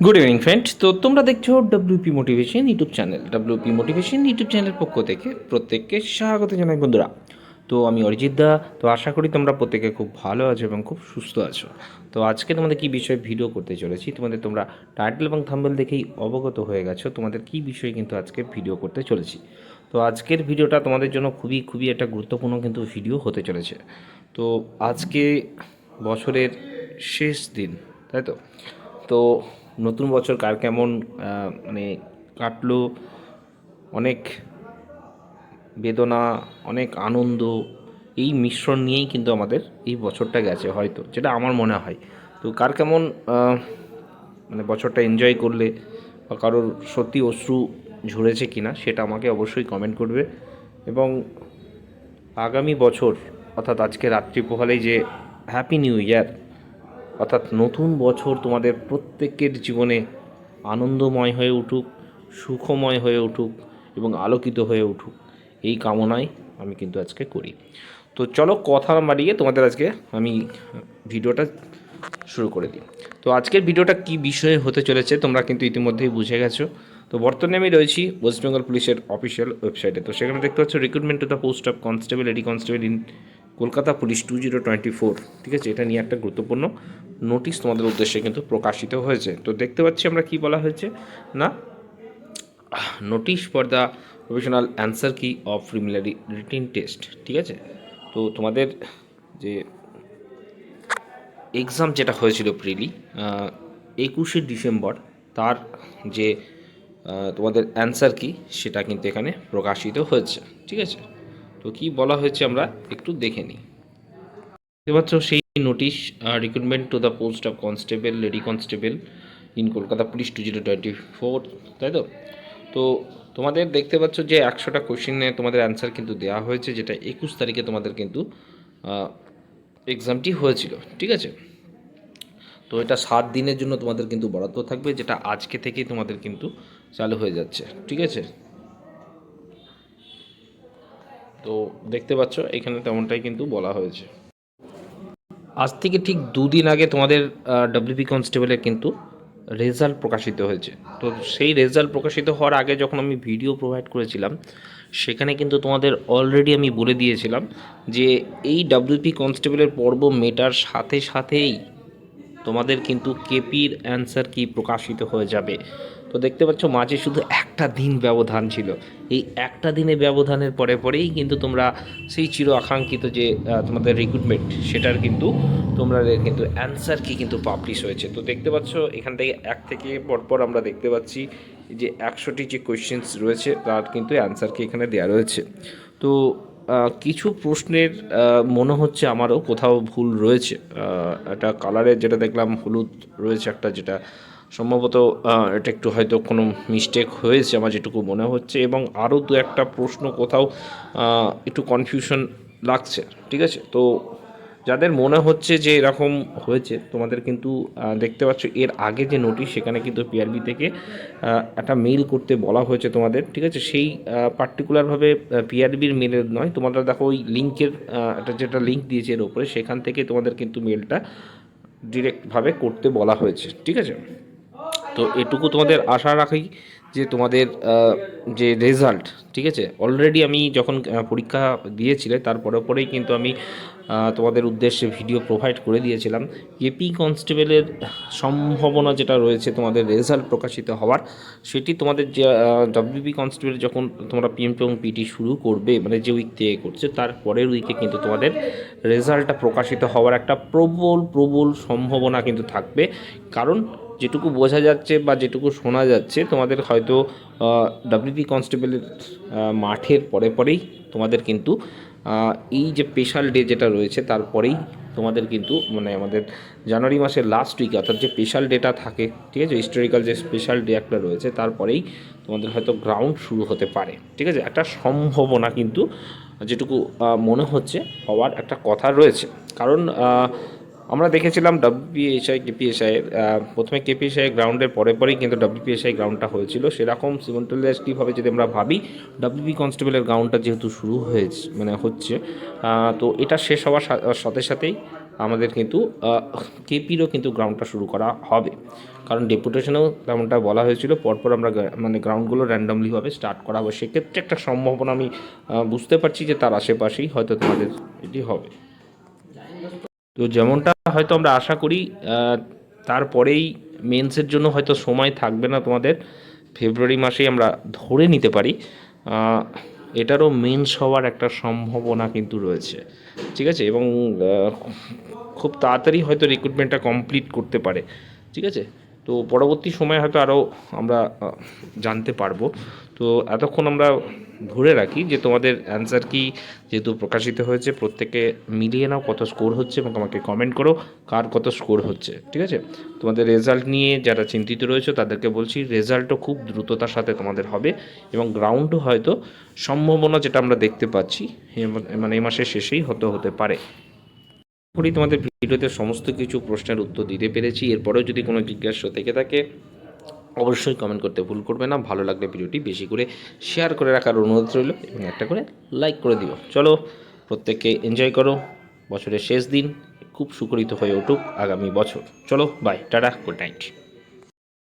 Good evening friend. তো তোমরা দেখছো WP motivation YouTube channel. WP motivation YouTube চ্যানেলের পক্ষ থেকে প্রত্যেককে স্বাগত জানাই বন্ধুরা। তো আমি অরিজিৎ দা। তো আশা করি তোমরা প্রত্যেকে খুব ভালো আছো এবং খুব সুস্থ আছো। তো আজকে তোমাদের কী বিষয়ে ভিডিও করতে চলেছি, তোমরা টাইটেল এবং থাম্বনেল দেখেই অবগত হয়ে গেছো তোমাদের কী বিষয়ে কিন্তু আজকে ভিডিও করতে চলেছি। তো আজকের ভিডিওটা তোমাদের জন্য খুবই খুবই একটা গুরুত্বপূর্ণ কিন্তু ভিডিও হতে চলেছে। তো আজকে বছরের শেষ দিন, তাই তো। তো নতুন বছর কার কেমন মানে কাটলো, অনেক বেদনা, অনেক আনন্দ, এই মিশ্রণ নিয়েই কিন্তু আমাদের এই বছরটা গেছে হয়তো, যেটা আমার মনে হয়। তো কার কেমন মানে বছরটা এনজয় করলে বা কারোর সত্যি অশ্রু ঝরেছে কি না সেটা আমাকে অবশ্যই কমেন্ট করবে। এবং আগামী বছর অর্থাৎ আজকে রাত্রি পোহালেই যে হ্যাপি নিউ ইয়ার, অর্থাৎ নতুন বছর তোমাদের প্রত্যেকের জীবনে আনন্দময় হয়ে উঠুক, সুখময় হয়ে উঠুক এবং আলোকিত হয়ে উঠুক, এই কামনাই আমি কিন্তু আজকে করি। তো চলো কথা না বাড়িয়ে তোমাদের আজকে আমি ভিডিওটা শুরু করে দিই। তো আজকের ভিডিওটা কী বিষয়ে হতে চলেছে তোমরা কিন্তু ইতিমধ্যেই বুঝে গেছো। তো বর্তমানে আমি রয়েছি ওয়েস্ট বেঙ্গল পুলিশের অফিসিয়াল ওয়েবসাইটে। তো সেখানে দেখতে পাচ্ছ recruitment to the post of constable, lady constable in Kolkata police 2024। ঠিক আছে, এটা নিয়ে একটা গুরুত্বপূর্ণ নোটিশ তোমাদের উদ্দেশ্যে কিন্তু প্রকাশিত হয়েছে। তো দেখতে পাচ্ছি আমরা কি বলা হয়েছে না, notice for the professional answer কি অফ প্রিলিমিনারি রিটেন টেস্ট। ঠিক আছে, তো তোমাদের যে এক্সাম যেটা হয়েছিল প্রিলি 21শে ডিসেম্বর, তার যে তোমাদের অ্যান্সার কি সেটা কিন্তু এখানে প্রকাশিত হয়েছে। ঠিক আছে, তো কি বলা হয়েছে আমরা একটু দেখে নিই। দেখতে পাচ্ছ সেই notice, recruitment to the post of constable, lady constable in Kolkata police 2024, তাই তো। তো তোমাদের দেখতে পাচ্ছ যে 100টা কোশ্চেনে তোমাদের অ্যান্সার কিন্তু দেওয়া হয়েছে, যেটা 21 তারিখে তোমাদের কিন্তু এক্সামটি হয়েছিল। ঠিক আছে, তো এটা 7 দিনের জন্য তোমাদের কিন্তু বরাদ্দ থাকবে, যেটা আজকে থেকেই তোমাদের কিন্তু চালু হয়ে যাচ্ছে। ঠিক আছে, তো দেখতে পাচ্ছ এখানে তেমনটাই কিন্তু বলা হয়েছে। আজ থেকে ঠিক 2 দিন আগে তোমাদের ডব্লিউপি কনস্টেবলের কিন্তু রেজাল্ট প্রকাশিত হয়েছে। তো সেই রেজাল্ট প্রকাশিত হওয়ার আগে যখন আমি ভিডিও প্রোভাইড করেছিলাম, সেখানে কিন্তু তোমাদের অলরেডি আমি বলে দিয়েছিলাম যে এই ডব্লিউপি কনস্টেবলের পর্ব মেটার সাথে সাথেই তোমাদের কিন্তু কেপির অ্যান্সার কি প্রকাশিত হয়ে যাবে। তো দেখতে পাচ্ছ মাঝে শুধু একটা দিন ব্যবধান ছিল। এই একটা দিনে ব্যবধানের পরে পরেই কিন্তু তোমরা সেই চির আকাঙ্ক্ষিত যে তোমাদের রিক্রুটমেন্ট, সেটার কিন্তু তোমরা কিন্তু অ্যান্সার কি কিন্তু পাবলিশ হয়েছে। তো দেখতে পাচ্ছ এখান থেকে এক থেকে পরপর আমরা দেখতে পাচ্ছি যে 100টি যে কোয়েশ্চেন্স রয়েছে তার কিন্তু অ্যান্সার কি এখানে দেওয়া রয়েছে। তো কিছু প্রশ্নের মনে হচ্ছে আমারও কোথাও ভুল রয়েছে। একটা কালারের যেটা দেখলাম হলুদ রয়েছে একটা, যেটা সম্ভবত এটা একটু হয়তো কোনো মিস্টেক হয়েছে আমার যেটুকু মনে হচ্ছে, এবং আরও দু একটা প্রশ্ন কোথাও একটু কনফিউশন লাগছে। ঠিক আছে, তো যাদের মনে হচ্ছে যে এরকম হয়েছে তোমাদের কিন্তু দেখতে পাচ্ছ এর আগে যে নোটিশ, সেখানে কিন্তু পিআরবি থেকে একটা মেইল করতে বলা হয়েছে তোমাদের। ঠিক আছে, সেই পার্টিকুলারভাবে পিআরবির মেলের নয়, তোমরা দেখো ওই লিঙ্কের একটা যেটা লিঙ্ক দিয়েছে এর ওপরে, সেখান থেকে তোমাদের কিন্তু মেলটা ডিরেক্টভাবে করতে বলা হয়েছে। ঠিক আছে, তো এটুকু তোমাদের আশা রাখি যে তোমাদের যে রেজাল্ট, ঠিক আছে, অলরেডি আমি যখন পরীক্ষা দিয়েছিলে তারপরে পরেই কিন্তু আমি তোমাদের উদ্দেশ্যে ভিডিও প্রোভাইড করে দিয়েছিলাম। কেপি কনস্টেবলের সম্ভাবনা যেটা রয়েছে তোমাদের রেজাল্ট প্রকাশিত হওয়ার, সেটি তোমাদের যে ডব্লিউবি কনস্টেবল যখন তোমরা পিএম এবং পিটি শুরু করবে, মানে যে উইক থেকে করছে তার পরের উইকে কিন্তু তোমাদের রেজাল্টটা প্রকাশিত হওয়ার একটা প্রবল প্রবল সম্ভাবনা কিন্তু থাকবে। কারণ যেটুকু বোঝা যাচ্ছে বা যেটুকু শোনা যাচ্ছে, তোমাদের হয়তো ডব্লিউপি কনস্টেবলের মাঠের পরে পরেই তোমাদের কিন্তু এই যে স্পেশাল ডে যেটা রয়েছে তারপরেই তোমাদের কিন্তু মানে আমাদের জানুয়ারি মাসের লাস্ট উইকে, অর্থাৎ যে স্পেশাল ডেটা থাকে, ঠিক আছে, হিস্টোরিক্যাল যে স্পেশাল ডে একটা রয়েছে, তারপরেই তোমাদের হয়তো গ্রাউন্ড শুরু হতে পারে। ঠিক আছে, একটা সম্ভাবনা কিন্তু যেটুকু মনে হচ্ছে হওয়ার একটা কথা রয়েছে। কারণ আমরা দেখেছিলাম ডব্লিউপিএসআই কেপিএসআইয়ের প্রথমে কেপিএসআই গ্রাউন্ডের পরে পরেই কিন্তু ডব্লিউপিএসআই গ্রাউন্ডটা হয়েছিল। সেরকম সিমultaneouslyভাবে যদি আমরা ভাবি, ডব্লিউপি কনস্টেবলের গ্রাউন্ডটা যেহেতু শুরু হয়েছে মানে হচ্ছে, তো এটা শেষ হওয়ার সাথে সাথেই আমাদের কিন্তু কেপিরও কিন্তু গ্রাউন্ডটা শুরু করা হবে, কারণ ডেপুটেশনেও তেমনটা বলা হয়েছিল পরপর আমরা মানে গ্রাউন্ডগুলো র্যান্ডমলিভাবে স্টার্ট করা হবে। সেক্ষেত্রে একটা সম্ভাবনা আমি বুঝতে পারছি যে তার আশেপাশেই হয়তো তোমাদের এটি হবে। তো যেমনটা হয়তো আমরা আশা করি তারপরেই মেন্সের জন্য হয়তো সময় থাকবে না তোমাদের, ফেব্রুয়ারি মাসেই আমরা ধরে নিতে পারি এটারও মেন্স হওয়ার একটা সম্ভাবনা কিন্তু রয়েছে, ঠিক আছে। এবং খুব তাড়াতাড়ি হয়তো রিক্রুটমেন্টটা কমপ্লিট করতে পারে, ঠিক আছে। তো পরবর্তী সময়ে হয়তো আরও আমরা জানতে পারবো। তো এতক্ষণ আমরা ধরে রাখি যে তোমাদের অ্যান্সার কি যেহেতু প্রকাশিত হয়েছে, প্রত্যেকে মিলিয়ে নাও কত স্কোর হচ্ছে এবং আমাকে কমেন্ট করো কার কত স্কোর হচ্ছে, ঠিক আছে। তোমাদের রেজাল্ট নিয়ে যারা চিন্তিত রয়েছে তাদেরকে বলছি রেজাল্টও খুব দ্রুততার সাথে তোমাদের হবে এবং গ্রাউন্ডও হয়তো সম্ভাবনা যেটা আমরা দেখতে পাচ্ছি মানে এই মাসের শেষেই হতে পারে। করি তোমাদের ভিডিওতে সমস্ত কিছু প্রশ্নের উত্তর দিতে পেরেছি। এরপরেও যদি কোনো জিজ্ঞাসা থেকে থাকে অবশ্যই কমেন্ট করতে ভুল করবে না। ভালো লাগলে ভিডিওটি বেশি করে শেয়ার করে রাখার অনুরোধ রইল এবং একটা করে লাইক করে দিও। চলো প্রত্যেককে এনজয় করো, বছরের শেষ দিন খুব সুখরিত হয়ে উঠুক আগামী বছর। চলো বাই, টাটা, গুড নাইট।